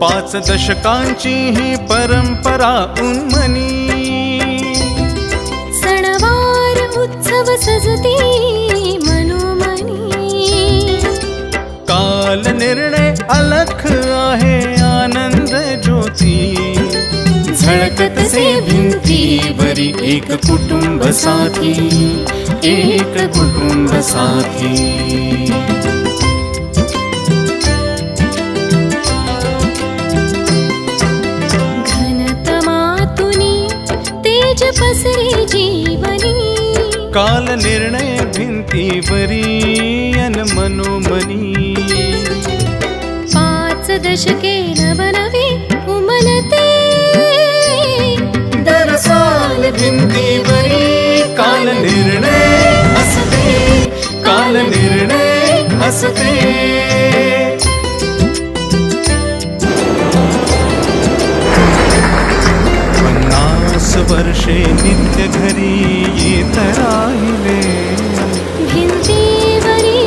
5 दशकांची ही परंपरा उन्मनी, सणवार उत्सव सजती मनोमनी। काल निर्णय अलख आहे आनंद ज्योती, झळकत से भिंतीवरी एक कुटुंब साथी, एक कुटुंब साथी। घनतमातुनी तेज पसरे जीवनी, काल निर्णय भिंतीवरी अन मनोमनी। 5 दशके नवनवी उमलते, दरसाल भिंतीवरी काल निर्णय असते, काल निर्णय असते। 50 वर्षे नित्य घरी येत राहिले, भिंतीवरी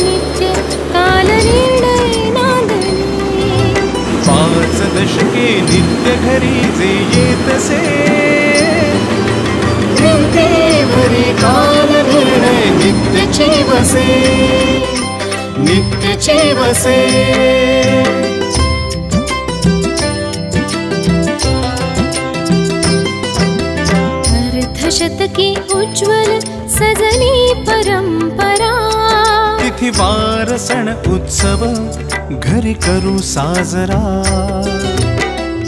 नित्य काल निर्णय नांदणे। 5 दशके नित्य घरी जे येतसे, भिंतीवरी काल निर्णय नित्यचे वसे, नित्यचे वसे। अर्धशतकी उज्ज्वल सजनी परंपरा, तिथीवार सण उत्सव घरी करू साजरा।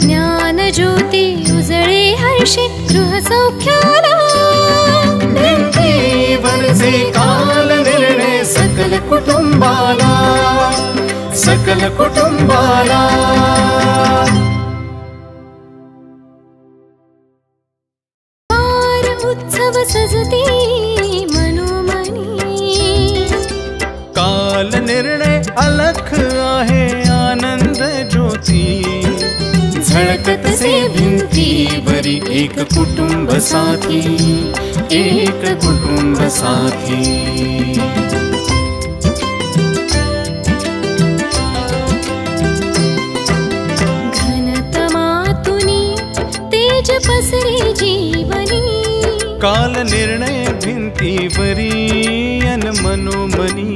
ज्ञान ज्योती उजळे हर्षे गृह सौख्याला, भिंतीवरचे काल निर्णय सकल कुटुंबाला, सकल कुटुंबाला। उत्सव सजती मनोमनी, काल निर्णय अलख आहे आनंद ज्योती, झळकत से भिंतीवरी एक कुटुंब साथी, एक कुटुंब साथी। घनतमातुनी तेज पसरे जीवनी, काल निर्णय भिंतीवरी अन मनोमनी।